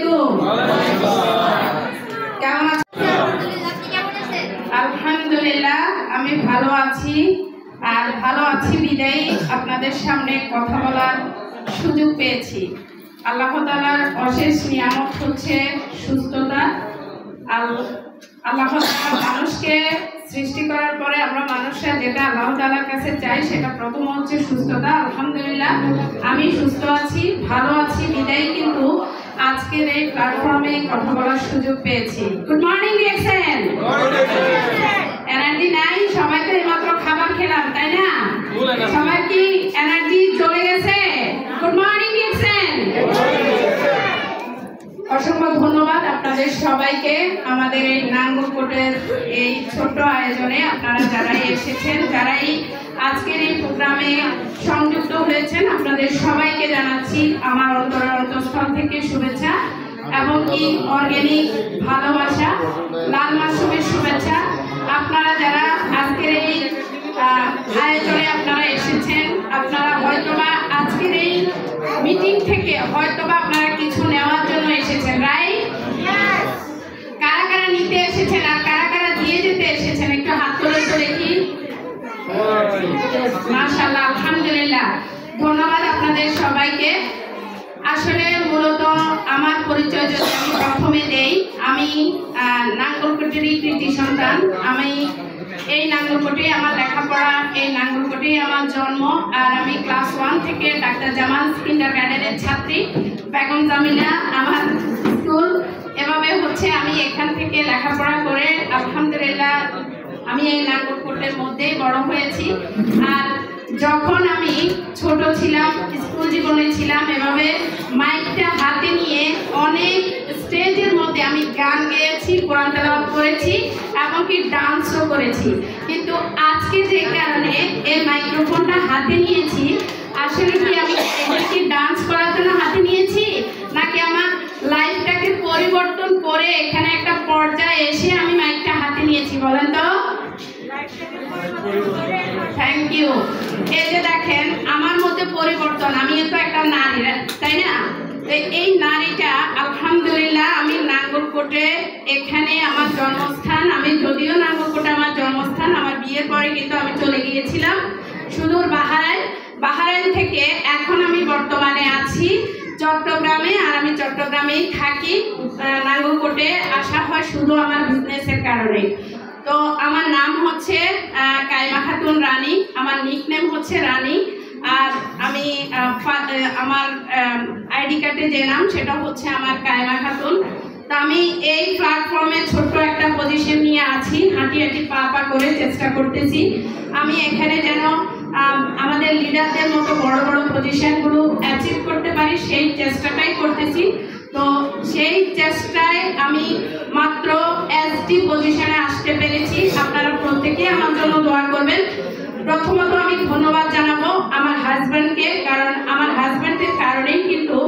আলাইকুম। কেমন আছেন? আলহামদুলিল্লাহ আমি ভালো আছি। আর ভালো আছি বিদায় আপনাদের সামনে কথা বলার সুযোগ পেয়েছি। আল্লাহ তাআলার অশেষ নিয়ামত হচ্ছে সুস্থতা। আল্লাহ তাআলা মানুষকে সৃষ্টি করার পরে আমরা মানুষরা যেটা আল্লাহ তাআলার কাছে চাই সেটা প্রথম হচ্ছে সুস্থতা। আলহামদুলিল্লাহ আমি সুস্থ আছি, ভালো আছি বিদায় কিন্তু আজকের এই প্ল্যাটফর্মে কথা বলার সুযোগ পেয়েছি। Good morning DXN. এনার্জি নাই? সবাই তো এইমাত্র খাবার খেলাম, তাই না? সবাই কি এনার্জি চলে গেছে? Good morning DXN. অসংখ্য ধন্যবাদ আপনাদের সবাইকে আমাদের এই নাঙ্গলকোটের এই ছোট্ট আয়োজনে আপনারা যারাই এসেছেন, যারাই আজকের এই প্রোগ্রামে সংযুক্ত হয়েছেন, আপনাদের সবাইকে জানাচ্ছি আমার অন্তরের অন্তঃস্থল থেকে শুভেচ্ছা এবং কি অর্গানিক ভালোবাসা, লাল মাসুমের শুভেচ্ছা। আপনারা যারা আজকের এই আয়োজনে আপনারা এসেছেন, আপনারা হয়তোবা আজকের এই মিটিং থেকে হয়তোবা আপনারা কিছু নেওয়ার জন্য এসেছেন, রাইট? কারা কারা নিতে এসেছেন আর কারা কারা দিয়ে যেতে এসেছেন একটু হাত তুলে তো দেখি। মাশাআল্লাহ, আলহামদুলিল্লাহ, ধন্যবাদ আপনাদের সবাইকে। আসলে মূলত আমার পরিচয় যদি আমি প্রথমে দেই, আমি নাঙ্গলকোটেরই কৃতি সন্তান। আমি এই নাঙ্গলকোটে আমার লেখাপড়া, এই নাঙ্গলকোটেই আমার জন্ম। আর আমি ক্লাস 1 থেকে ডাক্তার জামাল কিন্ডারগার্টেনের ছাত্রী। বেগম জামিলা আমার স্কুল। এভাবে হচ্ছে আমি এখান থেকে লেখাপড়া করে আলহামদুলিল্লাহ আমি এই নাঙ্গলকোটের মধ্যেই বড় হয়েছি। আর যখন আমি ছোট ছিলাম, স্কুল জীবনে ছিলাম, এভাবে মাইকটা হাতে নিয়ে অনেক স্টেজের মধ্যে আমি গান গেয়েছি, কোরআন তেলাওয়াত করেছি, এমনকি ডান্সও করেছি। কিন্তু আজকে যে কারণে এই মাইক্রোফোনটা হাতে নিয়েছি, আসলে কি আমি কি ডান্স করার জন্য হাতে নিয়েছি, নাকি আমার লাইফটাকে পরিবর্তন করে এখানে একটা পর্যায়ে এসে আমি মাইকটা হাতে নিয়েছি বলেন তো? Thank you. এই যে দেখেন আমার মধ্যে পরিবর্তন, আমি তো একটা নারী, তাই না? এই নারীটা আলহামদুলিল্লাহ আমি নাঙ্গলকোটে, এখানে আমার জন্মস্থান। আমি যদিও নাঙ্গলকোটে আমার জন্মস্থান, আমার বিয়ের পরে কিন্তু আমি চলে গিয়েছিলাম সুদূর বাহারাইন থেকে এখন আমি বর্তমানে আছি চট্টগ্রামে। আর আমি চট্টগ্রামেই থাকি। নাঙ্গলকোটে আসা হয় শুধু আমার বিজনেসের কারণে। তো আমার নাম হচ্ছে কাইমা খাতুন রানী, আমার নিকনেম হচ্ছে রানী। আর আমি আমার আইডি কার্ডে যে নাম সেটা হচ্ছে আমার কাইমা খাতুন। তো আমি এই প্ল্যাটফর্মে ছোট্ট একটা পজিশন নিয়ে আছি, হাঁটি হাঁটি পা পা করে চেষ্টা করতেছি আমি এখানে যেন আমাদের লিডারদের মতো বড় বড় পজিশনগুলো অ্যাচিভ করতে পারি, সেই চেষ্টাটাই করতেছি। তো সেই চেষ্টায় আমি মাত্র এসডি পজিশনে আসতে পেরেছি। আপনারা প্রত্যেকেই আমার জন্য দোয়া করবেন। প্রথমত আমি ধন্যবাদ জানাবো আমার হাজব্যান্ডকে, কারণ আমার হাজব্যান্ডের কারণেই কিন্তু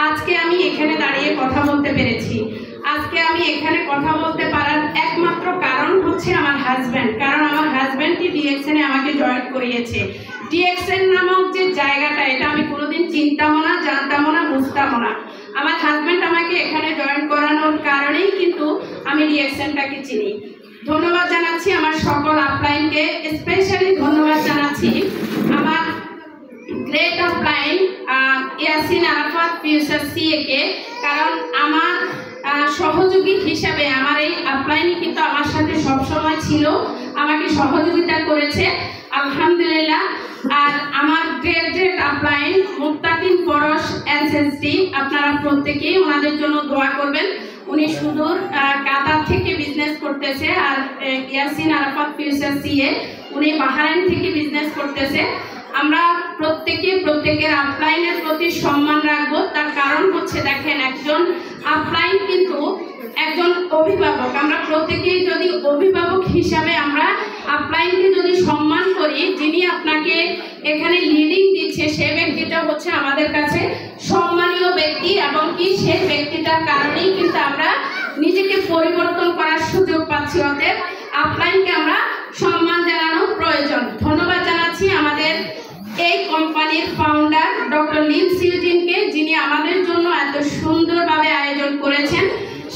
আজকে আমি এখানে দাঁড়িয়ে কথা বলতে পেরেছি। আজকে আমি এখানে কথা বলতে পারার একমাত্র কারণ হচ্ছে আমার হাজব্যান্ড, কারণ আমার হাজব্যান্ডই ডিএক্সএনে আমাকে জয়েন করিয়েছে। ডিএক্সএন নামক যে জায়গাটা, এটা আমি কোনোদিন চিনতামও না, জানতামও না, বুঝতামও না। আমার হাজব্যান্ড আমাকে এখানে জয়েন করানোর কারণেই কিন্তু আমি ডিএক্সএনটাকে চিনি। ধন্যবাদ জানাচ্ছি আমার সকল আপলাইনকে, স্পেশালি ধন্যবাদ জানাচ্ছি আমার great upline Yasin Arafat future CA কে, কারণ আমার সহযোগী হিসাবে আমার এই আপলাইনই কিন্তু আমার সাথে সবসময় ছিল, আমাকে সহযোগিতা করেছে আলহামদুলিল্লাহ। আর আমার গ্রেট গ্রেট আপলাইন মুত্তাকিন পরশ এসএসডি, আপনারা প্রত্যেকেই ওনাদের জন্য দোয়া করবেন। উনি সুদূর কাতার থেকে বিজনেস করতেছে। আর ইয়াসিন আরাফাত ফিউচার সিএ উনি বাহারাইন থেকে বিজনেস করতেছে। আমরা প্রত্যেকের আপলাইনের প্রতি সম্মান রাখবো। তার কারণ হচ্ছে দেখেন, একজন আপলাইন কিন্তু একজন অভিভাবক। আমরা প্রত্যেকেই যদি অভিভাবক হিসাবে আমরা আপলাইনকে যদি সম্মান করি, যিনি আপনাকে এখানে লিডিং দিচ্ছে সেই ব্যক্তিটা হচ্ছে আমাদের কাছে সম্মানীয় ব্যক্তি, এবং কি সেই ব্যক্তিটার কারণেই কিন্তু আমরা নিজেকে পরিবর্তন করার সুযোগ পাচ্ছি। অতএব আপলাইনকে আমরা সম্মান জানানো প্রয়োজন। ধন্যবাদ জানাচ্ছি আমাদের এই কোম্পানির ফাউন্ডার ডক্টর লিন সিউজিনকে, যিনি আমাদের জন্য এত সুন্দরভাবে আয়োজন করেছেন।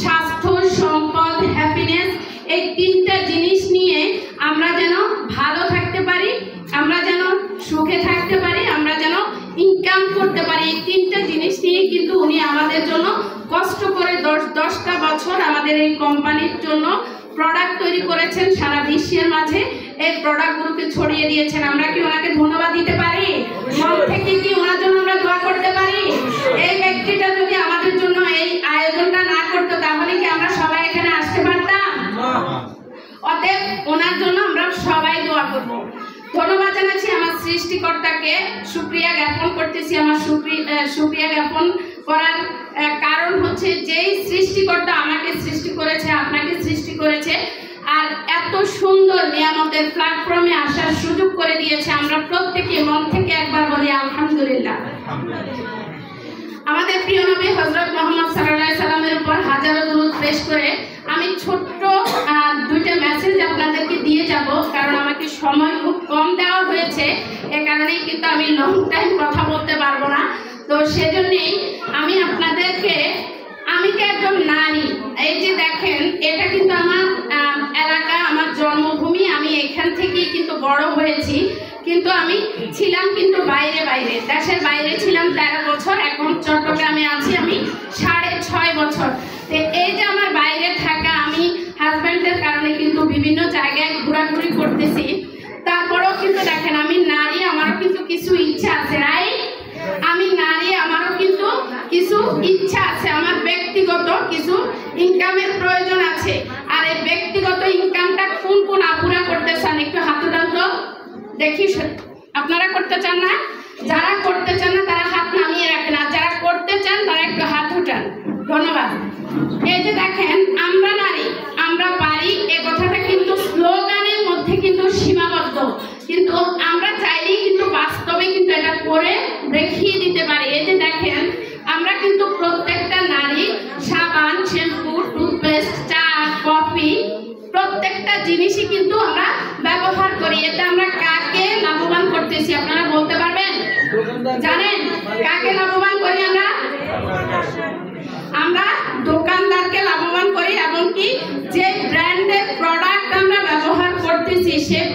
স্বাস্থ্য, সম্পদ, হ্যাপিনেস, এই তিনটা জিনিস নিয়ে আমরা যেন ভালো থাকতে পারি, আমরা যেন সুখে থাকতে পারি, আমরা যেন ইনকাম করতে পারি, এই তিনটা জিনিস নিয়ে কিন্তু উনি আমাদের জন্য কষ্ট করে 10টা বছর আমাদের এই কোম্পানির জন্য প্রোডাক্ট তৈরি করেছেন, সারা বিশ্বের মাঝে এই প্রোডাক্টগুলোকে ছড়িয়ে দিয়েছেন। আমরা কি ওনাকে ধন্যবাদ দিতে পারি? মন থেকে কি ওনার জন্য আমরা দোয়া করতে পারি? এই ব্যক্তিটা যদি আমাদের জন্য এই আয়োজনটা না করতো তাহলে কি আমরা সবাই এখানে আসতে পারতাম? অতএব ওনার জন্য আমরা সবাই দোয়া করব। ধন্যবাদ জানাচ্ছি আমার সৃষ্টিকর্তাকে, শুকরিয়া জ্ঞাপন করতেছি। আমার শুকরিয়া জ্ঞাপন করার কারণ হচ্ছে যেই সৃষ্টিকর্তা আমাকে সৃষ্টি করেছে, আপনাকে সৃষ্টি করেছে, আর এত সুন্দর নিয়ামতের প্ল্যাটফর্মে আসার সুযোগ করে দিয়েছে, আমরা প্রত্যেকে মন থেকে একবার বলি আলহামদুলিল্লাহ। আমাদের প্রিয় নবী হযরত মুহাম্মদ সাল্লাল্লাহু আলাইহি সাল্লামের উপর হাজারো দুরূদ পেশ করে আমি ছোট্ট 2টা মেসেজ আপনাদেরকে দিয়ে যাব, কারণ আমাকে সময় খুব কম দেওয়া হয়েছে, এ কারণেই কিন্তু আমি লং টাইম কথা বলতে পারবো না। তো সেজন্যই আমি আপনাদেরকে, আমি কি একজন নারী, এই যে দেখেন এটা কিন্তু আমার এলাকা, আমার জন্মভূমি, আমি এখান থেকেই কিন্তু বড় হয়েছি, কিন্তু আমি ছিলাম কিন্তু বাইরে, দেশের বাইরে ছিলাম 13 বছর, এখন চট্টগ্রামে আছি আমি 6.5 বছর। তো এই যে আমার বাইরে থাকা, আমি হাজব্যান্ডের কারণে কিন্তু বিভিন্ন জায়গায় ঘোরাঘুরি করতেছি, তারপরেও কিন্তু দেখেন আমি নারী, আমারও কিন্তু কিছু ইচ্ছা আছে, রাইট? আমি নারী, আমারও কিন্তু কিছু ইচ্ছা আছে, আমার ব্যক্তিগত কিছু ইনকামের প্রয়োজন আছে। আর এই ব্যক্তিগত ইনকামটা কোন আপুরা করতে চান? একটু হাত উঠান তো দেখি। আপনারা করতে চান না? যারা করতে চান না তারা হাত নামিয়ে রাখেন, আর যারা করতে চান তারা একটু হাত উঠান। ধন্যবাদ। এই যে দেখেন আমরা নারী, আমরা পারি, এই কথাটা কিন্তু স্লোগানের মধ্যে কিন্তু সীমাবদ্ধ, কিন্তু আমরা চাইলেই কিন্তু বাস্তবে কিন্তু এটা করে দেখিয়ে দিতে পারি। এই যে দেখেন আমরা কিন্তু প্রত্যেকটা নারী সাবান, শ্যাম্পু, টুথপেস্ট, চা, কফি, প্রত্যেকটা জিনিসই কিন্তু আমরা ব্যবহার করি। এতে আমরা কাকে লাভবান করতেছি আপনারা বলতে পারবেন? জানেন কাকে লাভবান করি? আমরা দোকানদারকে লাভবান করি, এবং কি যে ব্র্যান্ডের প্রোডাক্ট আমরা ব্যবহার করতেছি সেই